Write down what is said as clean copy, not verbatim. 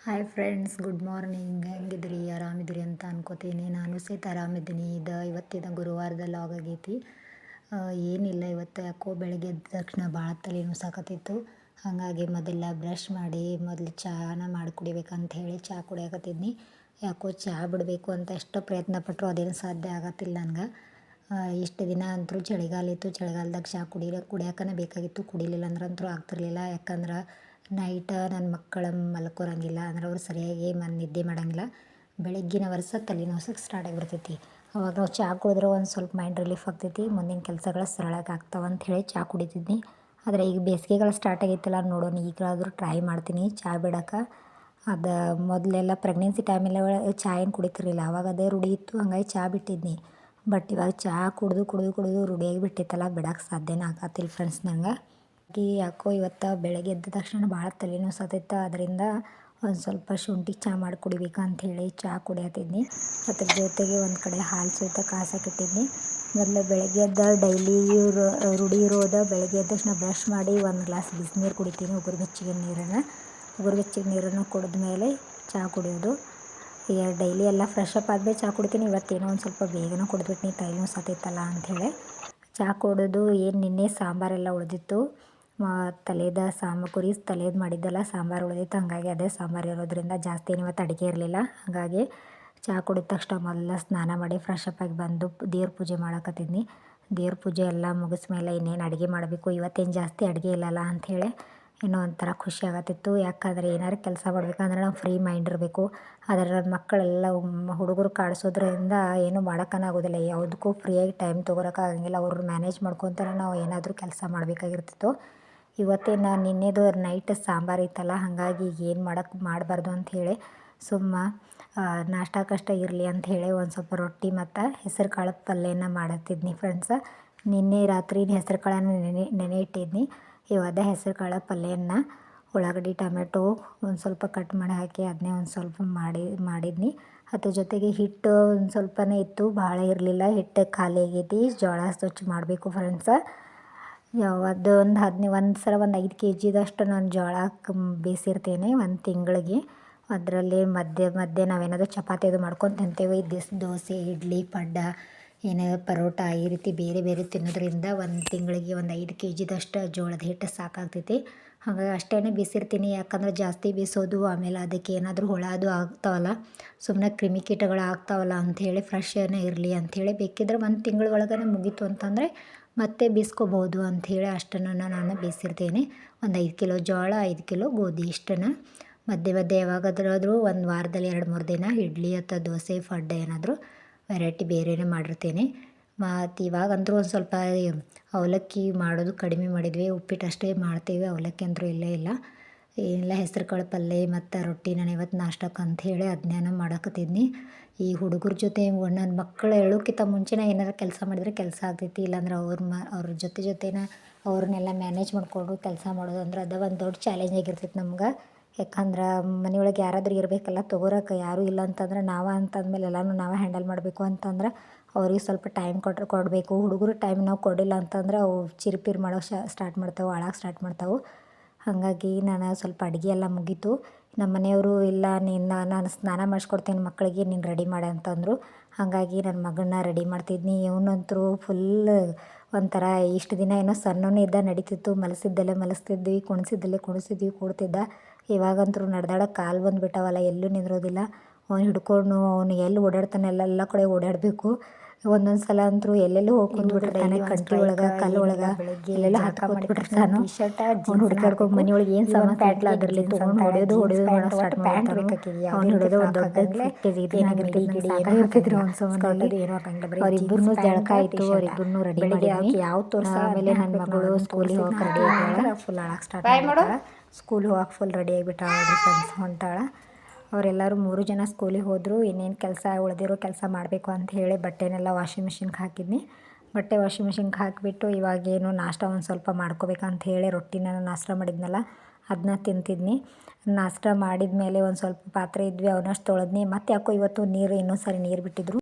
Hi friends, good morning. ಹೆಂಗಿದ್ರಿ? ಆರಾಮಿದ್ರಿ ಅಂತ ಅನ್ಕೋತೀನಿ. ನಾನು ಸಹಿತ ಆರಾಮಿದ್ದೀನಿ. ಇವತ್ತಿನ ಗುರುವಾರದ ಲಾಗ್ ಆಗೈತಿ. ಏನಿಲ್ಲ, ಇವತ್ತು ಯಾಕೋ ಬೆಳಗ್ಗೆ ಎದ್ದ ತಕ್ಷಣ ಭಾಳ ತಲೆ ನುಸಾಕತ್ತಿತ್ತು. ಹಾಗಾಗಿ ಮೊದಲ ಬ್ರಷ್ ಮಾಡಿ ಮೊದಲು ಚಾನ ಮಾಡಿ ಕುಡಿಬೇಕಂತ ಹೇಳಿ ಚಹಾ ಕುಡಿಯಾಕತ್ತಿದ್ನಿ. ಯಾಕೋ ಚಹಾ ಬಿಡಬೇಕು ಅಂತ ಎಷ್ಟು ಪ್ರಯತ್ನ ಪಟ್ಟರು ಅದೇನು ಸಾಧ್ಯ ಆಗತ್ತಿಲ್ಲ ನನಗೆ. ಇಷ್ಟು ದಿನ ಅಂತೂ ಚಳಿಗಾಲ ಇತ್ತು. ಚಳಿಗಾಲದಾಗ ಚಹಾ ಕುಡಿಯೋಕನೇ ಬೇಕಾಗಿತ್ತು. ಕುಡಿಲಿಲ್ಲ ಅಂದ್ರಂತೂ ಆಗ್ತಿರ್ಲಿಲ್ಲ. ಯಾಕಂದ್ರೆ ನೈಟ ನನ್ನ ಮಕ್ಕಳು ಮಲ್ಕೊರಂಗಿಲ್ಲ, ಅಂದ್ರೆ ಅವ್ರು ಸರಿಯಾಗಿ ನಿದ್ದೆ ಮಾಡೋಂಗಿಲ್ಲ. ಬೆಳಗ್ಗಿನ ವರ್ಷ ತಲೆನೋಸಕ್ಕೆ ಸ್ಟಾರ್ಟ್ ಆಗಿಬಿಡ್ತೈತಿ. ಅವಾಗ ನಾವು ಚಹಾ ಕುಡಿದ್ರೆ ಒಂದು ಸ್ವಲ್ಪ ಮೈಂಡ್ ರಿಲೀಫ್ ಆಗ್ತೈತಿ, ಮುಂದಿನ ಕೆಲಸಗಳು ಸರಳಾಗಿ ಆಗ್ತಾವೆ ಅಂಥೇಳಿ ಚಹಾ ಕುಡಿತಿದ್ನಿ. ಆದರೆ ಈಗ ಬೇಸಿಗೆಗಳು ಸ್ಟಾರ್ಟ್ ಆಗೈತಲ್ಲ, ನೋಡೋಣ ಈಗಲಾದರೂ ಟ್ರೈ ಮಾಡ್ತೀನಿ ಚಹಾ ಬಿಡೋಕೆ. ಅದು ಮೊದಲೆಲ್ಲ ಪ್ರೆಗ್ನೆನ್ಸಿ ಟೈಮೆಲ್ಲ ಚಹಾ ಏನು ಕುಡಿತಿರಲಿಲ್ಲ, ಆವಾಗ ಅದೇ ರೂಢಿ ಇತ್ತು. ಹಂಗಾಗಿ ಚಹಾ ಬಿಟ್ಟಿದ್ನಿ. ಬಟ್ ಇವಾಗ ಚಹಾ ಕುಡಿದು ಕುಡಿದು ಕುಡಿದು ರೂಢಿಯಾಗಿ ಬಿಟ್ಟಿತ್ತಲ್ಲ, ಬಿಡೋಕೆ ಸಾಧ್ಯನೇ ಆಗತ್ತಿಲ್ಲ ಫ್ರೆಂಡ್ಸ್ ನಂಗೆ. ಯಾಕೋ ಇವತ್ತು ಬೆಳಗ್ಗೆ ಎದ್ದ ತಕ್ಷಣ ಭಾಳ ತಲೆನೋಸತ್ತಿತ್ತು. ಅದರಿಂದ ಒಂದು ಸ್ವಲ್ಪ ಶುಂಠಿ ಚಹಾ ಮಾಡಿ ಕುಡಿಬೇಕಂಥೇಳಿ ಚಹಾ ಕುಡಿಯತ್ತಿದ್ನಿ. ಅದ್ರ ಜೊತೆಗೆ ಒಂದು ಕಡೆ ಹಾಲು ಸಹಿತ ಕಾಸಕ್ಕಿಟ್ಟಿದ್ನಿ. ಮೊದಲು ಬೆಳಗ್ಗೆ ಎದ್ದ ಡೈಲಿ ರೂಢಿ ಇರೋದು, ಬೆಳಗ್ಗೆ ಎದ್ದ ತಕ್ಷಣ ಬ್ರಷ್ ಮಾಡಿ ಒಂದು ಗ್ಲಾಸ್ ಬಿಸಿನೀರು ಕುಡಿತೀನಿ, ಉಗುರು ಬೆಚ್ಚಗೆ ನೀರನ್ನು ಕುಡಿದ ಮೇಲೆ ಚಹಾ ಕುಡಿಯೋದು. ಈಗ ಡೈಲಿ ಎಲ್ಲ ಫ್ರೆಶ್ ಅಪ್ ಆದಮೇಲೆ ಚಹಾ ಕುಡಿತೀನಿ. ಇವತ್ತೇನೋ ಒಂದು ಸ್ವಲ್ಪ ಬೇಗನೆ ಕುಡಿದ್ಬಿಟ್ನಿ, ತಲೆನೋಸತ್ತಿತ್ತಲ್ಲ ಅಂಥೇಳಿ. ಚಹಾ ಕುಡಿದು ಏನು ನಿನ್ನೆ ಸಾಂಬಾರೆಲ್ಲ ಉಳಿದಿತ್ತು, ತಲೆದು ಮಾಡಿದ್ದೆಲ್ಲ ಸಾಂಬಾರು ಉಳಿದಿತ್ತು. ಹಾಗಾಗಿ ಅದೇ ಸಾಂಬಾರು ಇರೋದ್ರಿಂದ ಜಾಸ್ತಿ ಏನು ಇವತ್ತು ಅಡುಗೆ ಇರಲಿಲ್ಲ. ಹಾಗಾಗಿ ಚಹಾ ಕುಡಿದ ತಕ್ಷಣ ಮೊದಲ ಸ್ನಾನ ಮಾಡಿ ಫ್ರೆಶ್ ಅಪ್ ಆಗಿ ಬಂದು ದೇವ್ರ ಪೂಜೆ ಮಾಡಕತ್ತಿದ್ನಿ. ದೇವ್ರ ಪೂಜೆ ಎಲ್ಲ ಮುಗಿಸ್ಮೇಲೆ ಇನ್ನೇನು ಅಡುಗೆ ಮಾಡಬೇಕು. ಇವತ್ತೇನು ಜಾಸ್ತಿ ಅಡುಗೆ ಇಲ್ಲಲ್ಲ ಅಂಥೇಳಿ ಏನೋ ಒಂಥರ ಖುಷಿ ಆಗತ್ತಿತ್ತು. ಯಾಕಂದರೆ ಏನಾದ್ರು ಕೆಲಸ ಮಾಡ್ಬೇಕಂದ್ರೆ ನಾವು ಫ್ರೀ ಮೈಂಡ್ ಇರಬೇಕು. ಆದರೆ ನನ್ನ ಮಕ್ಕಳೆಲ್ಲ ಹುಡುಗರು ಕಾಡಿಸೋದ್ರಿಂದ ಏನೂ ಮಾಡೋಕ್ಕನೇ ಆಗೋದಿಲ್ಲ. ಯಾವುದಕ್ಕೂ ಫ್ರೀಯಾಗಿ ಟೈಮ್ ತೊಗೊಳಕ್ಕಾಗಂಗಿಲ್ಲ. ಅವ್ರು ಮ್ಯಾನೇಜ್ ಮಾಡ್ಕೊತಾರೆ ನಾವು ಏನಾದರೂ ಕೆಲಸ ಮಾಡಬೇಕಾಗಿರ್ತಿತ್ತು. ಇವತ್ತೇನು ನಿನ್ನೆದು ನೈಟ್ ಸಾಂಬಾರು ಇತ್ತಲ್ಲ, ಹಾಗಾಗಿ ಈಗ ಏನು ಮಾಡಬಾರ್ದು ಅಂಥೇಳಿ ನಾಷ್ಟಕ್ಕಷ್ಟೇ ಇರಲಿ ಅಂಥೇಳಿ ಒಂದು ಸ್ವಲ್ಪ ರೊಟ್ಟಿ ಮತ್ತು ಹೆಸರು ಕಾಳು ಪಲ್ಯನ ಮಾಡತ್ತಿದ್ನಿ ಫ್ರೆಂಡ್ಸ. ನಿನ್ನೆ ರಾತ್ರಿ ಹೆಸರು ಕಾಳನ್ನು ನೆನೆ ಇಟ್ಟಿದ್ನಿ. ಅದೇ ಹೆಸರು ಕಾಳು ಪಲ್ಯನ ಉಳ್ಳಾಗಡ್ಡಿ ಟೊಮೆಟೊ ಒಂದು ಸ್ವಲ್ಪ ಕಟ್ ಮಾಡಿ ಹಾಕಿ ಅದನ್ನೇ ಒಂದು ಸ್ವಲ್ಪ ಮಾಡಿದ್ನಿ. ಅದ್ರ ಜೊತೆಗೆ ಹಿಟ್ಟು ಒಂದು ಸ್ವಲ್ಪನೇ ಇತ್ತು, ಭಾಳ ಇರಲಿಲ್ಲ. ಹಿಟ್ಟು ಖಾಲಿ ಆಗೈತಿ, ಜೋಳ ಸ್ವಚ್ಛ ಮಾಡಬೇಕು ಫ್ರೆಂಡ್ಸ. ಅದು ಒಂದು 5 kg ನಾನು ಜೋಳ ಬೇಯಿಸಿರ್ತೇನೆ ಒಂದು ತಿಂಗಳಿಗೆ. ಅದರಲ್ಲಿ ಮಧ್ಯೆ ನಾವೇನಾದರೂ ಚಪಾತಿ ಅದು ಮಾಡ್ಕೊಂಡು ತಿಂತೇವೆ. ದೋಸೆ, ಇಡ್ಲಿ, ಪಡ್ಡ, ಏನಾದ್ರು ಪರೋಟ ಈ ರೀತಿ ಬೇರೆ ಬೇರೆ ತಿನ್ನೋದ್ರಿಂದ ಒಂದು ತಿಂಗಳಿಗೆ ಒಂದು 5 kg ಜೋಳದ ಹಿಟ್ಟು ಸಾಕಾಗ್ತೈತಿ. ಹಾಗಾಗಿ ಅಷ್ಟೇ ಬೇಯಿಸಿರ್ತೀನಿ. ಯಾಕಂದ್ರೆ ಜಾಸ್ತಿ ಬೇಯಿಸೋದು ಆಮೇಲೆ ಅದಕ್ಕೆ ಏನಾದರೂ ಹುಳ ಅದು ಆಗ್ತಾವಲ್ಲ, ಸುಮ್ಮನೆ ಕ್ರಿಮಿಕೀಟಗಳು ಆಗ್ತಾವಲ್ಲ ಅಂಥೇಳಿ ಫ್ರೆಶ್ ಏನೇ ಇರಲಿ ಅಂಥೇಳಿ, ಬೇಕಿದ್ರೆ ಒಂದು ತಿಂಗಳ ಒಳಗನೆ ಮುಗೀತು ಅಂತಂದರೆ ಮತ್ತೆ ಬೇಯಿಸ್ಕೋಬೋದು ಅಂಥೇಳಿ ಅಷ್ಟನ್ನು ನಾನು ಬೇಯಿಸಿರ್ತೇನೆ. ಒಂದು 5 kg ಜೋಳ, 5 kg ಗೋಧಿ ಇಷ್ಟನ್ನು ಮಧ್ಯೆ ಯಾವಾಗಾದ್ರೂ ಒಂದು ವಾರದಲ್ಲಿ 2-3 ದಿನ ಇಡ್ಲಿ ಅಥವಾ ದೋಸೆ, ಪಡ್ಡ ಏನಾದರೂ ವೆರೈಟಿ ಬೇರೆಯೇ ಮಾಡಿರ್ತೇನೆ. ಮತ್ತು ಇವಾಗಂತೂ ಒಂದು ಸ್ವಲ್ಪ ಅವಲಕ್ಕಿ ಮಾಡೋದು ಕಡಿಮೆ ಮಾಡಿದ್ವಿ. ಉಪ್ಪಿಟ್ಟು ಅಷ್ಟೇ ಮಾಡ್ತೀವಿ, ಅವಲಕ್ಕಿ ಅಂತೂ ಇಲ್ಲೇ ಇಲ್ಲ. ಏನಿಲ್ಲ, ಹೆಸರು ಕಾಳು ಪಲ್ಯ ಮತ್ತು ರೊಟ್ಟಿ ನಾನು ಇವತ್ತು ನಾಷ್ಟಕ್ಕೆ ಅಂಥೇಳಿ ಅದನ್ನೇ ಮಾಡಕತ್ತಿದ್ನಿ. ಈ ಹುಡುಗರ ಜೊತೆ ನನ್ನ ಮಕ್ಕಳು ಹೇಳೋಕ್ಕಿಂತ ಮುಂಚೆನೇ ಏನಾರು ಕೆಲಸ ಮಾಡಿದರೆ ಕೆಲಸ ಆಗ್ತೈತಿ. ಇಲ್ಲಾಂದ್ರೆ ಅವ್ರ ಜೊತೆನೇ ಅವ್ರನ್ನೆಲ್ಲ ಮ್ಯಾನೇಜ್ ಮಾಡಿಕೊಂಡು ಕೆಲಸ ಮಾಡೋದು ಅಂದ್ರೆ ಅದು ಒಂದು ದೊಡ್ಡ ಚಾಲೆಂಜ್ ಆಗಿರ್ತೈತಿ ನಮ್ಗೆ. ಯಾಕಂದ್ರೆ ಮನೆಯೊಳಗೆ ಯಾರಾದರೂ ಇರಬೇಕಲ್ಲ, ತೊಗೊರಕ್ಕೆ ಯಾರೂ ಇಲ್ಲ ಅಂತಂದ್ರೆ ಅಂತಂದಮೇಲೆ ಎಲ್ಲನೂ ನಾವೇ ಹ್ಯಾಂಡಲ್ ಮಾಡಬೇಕು. ಅಂತಂದ್ರೆ ಅವ್ರಿಗೆ ಸ್ವಲ್ಪ ಟೈಮ್ ಕೊಡಬೇಕು. ಹುಡುಗರು ಟೈಮ್ ನಾವು ಕೊಡಲಿಲ್ಲ ಅಂತಂದ್ರೆ ಅವು ಚಿರಿಪಿರಿ ಮಾಡೋಕೆ ಸ್ಟಾರ್ಟ್ ಮಾಡ್ತಾವೆ, ಅಳೋಕೆ ಸ್ಟಾರ್ಟ್ ಮಾಡ್ತಾವೆ. ಹಾಗಾಗಿ ನಾನು ಸ್ವಲ್ಪ ಅಡುಗೆ ಎಲ್ಲ ಮುಗೀತು. ನಮ್ಮ ಮನೆಯವರು ಇಲ್ಲ, ನಾನು ಸ್ನಾನ ಮಾಡಿಸ್ಕೊಡ್ತೀನಿ ಮಕ್ಕಳಿಗೆ, ನೀನು ರೆಡಿ ಮಾಡು ಅಂತಂದರು. ಹಾಗಾಗಿ ನನ್ನ ಮಗನ್ನ ರೆಡಿ ಮಾಡ್ತಿದ್ನಿ. ಇವನಂತೂ ಫುಲ್ ಒಂಥರ ಇಷ್ಟು ದಿನ ಏನೋ ಸಣ್ಣವನೇ ಇದ್ದ ನಡೀತಿತ್ತು, ಮಲಸಿದ್ದಲ್ಲೇ ಮಲಸ್ತಿದ್ವಿ, ಕುಣಿಸಿದ್ವಿ ಕೂಡ್ತಿದ್ದ. ಇವಾಗಂತೂ ನಡೆದಾಡೋಕೆ ಕಾಲು ಬಂದುಬಿಟ್ಟವಲ್ಲ, ಎಲ್ಲೂ ನಿಂದ್ರೋದಿಲ್ಲ. ಅವ್ನು ಹಿಡ್ಕೊಂಡು ಅವನು ಎಲ್ಲಿ ಓಡಾಡ್ತಾನೆ ಎಲ್ಲ ಕಡೆ ಓಡಾಡಬೇಕು. ಒಂದೊಂದು ಸಲ ಅಂತೂ ಎಲ್ಲೆಲ್ಲೂ ಹೋಗಿ ಕುಂತ್ಬಿಟ್ಟಿರ್ತಾನೆ, ಕಂಟಿ ಒಳಗೆ, ಕಲ್ಲು ಒಳಗೆ, ಎಲ್ಲೆಲ್ಲ ಹತ್ಕೊಂಡ್ಬಿಟ್ಟಿರ್ತಾನೆ. ಅವ್ನು ಹುಡುಕಾಡ್ಕೊಂಡು ಮನೆಯೊಳಗೆ ಏನು ಸಾಮಾನು ಪ್ಯಾಟ್ಲ ಅದರಲ್ಲಿ ತೊಗೊಂಡು ಹೊಡೆಯೋದು ಮಾಡೋಕೆ ಸ್ಟಾರ್ಟ್ ಮಾಡ್ತಾನೆ. ಅವ್ನು ಹಿಡಿದು ಒಂದು ದೊಡ್ಡ ಸಾಕಾಗಿರ್ತೈತ್ರಿ ಅವ್ನ ಸಂಬಂಧ. ಅವ್ರಿಬ್ಬರನ್ನೂ ಜಳಕ ಆಯಿತು, ಅವ್ರಿಬ್ಬರನ್ನೂ ರೆಡಿ ಮಾಡಿದ್ವಿ. ಆಮೇಲೆ ನನ್ನ ಮಗಳು ಸ್ಕೂಲಿಗೆ ಹೋಗಕ್ಕೆ ರೆಡಿ ಆಗ್ಯಾಳ, ಫುಲ್ ಅಳಕ್ಕೆ ಸ್ಟಾರ್ಟ್ ಮಾಡ್ತಾಳೆ. ಸ್ಕೂಲಿಗೆ ಹೋಗಕ್ಕೆ ಫುಲ್ ರೆಡಿ ಆಗಿಬಿಟ್ಟಾಳ, ಫ್ರೆಂಡ್ಸ್ ಹೊಂಟಾಳ. ಅವರೆಲ್ಲರೂ 3 ಜನ ಸ್ಕೂಲಿಗೆ ಹೋದರು. ಇನ್ನೇನು ಕೆಲಸ ಉಳಿದಿರೋ ಕೆಲಸ ಮಾಡಬೇಕು ಅಂತ ಹೇಳಿ ಬಟ್ಟೆನೆಲ್ಲ ವಾಷಿಂಗ್ ಮಿಷಿನ್ಗೆ ಹಾಕಿದ್ನಿ. ಬಟ್ಟೆ ವಾಷಿಂಗ್ ಮಿಷಿನ್ಗೆ ಹಾಕಿಬಿಟ್ಟು ಇವಾಗೇನು ನಾಷ್ಟ ಒಂದು ಸ್ವಲ್ಪ ಮಾಡ್ಕೋಬೇಕಂತ ಹೇಳಿ ರೊಟ್ಟಿನ ನಾಷ್ಟ ಮಾಡಿದ್ನಲ್ಲ ಅದನ್ನ ತಿಂತಿದ್ನಿ. ನಾಷ್ಟ ಮಾಡಿದ ಮೇಲೆ ಒಂದು ಸ್ವಲ್ಪ ಪಾತ್ರೆ ಇದ್ವಿ, ಅವನಷ್ಟು ತೊಳೆದ್ನಿ. ಮತ್ತು ಯಾಕೋ ಇವತ್ತು ಇನ್ನೊಂದು ಸಾರಿ ನೀರು ಬಿಟ್ಟಿದ್ರು.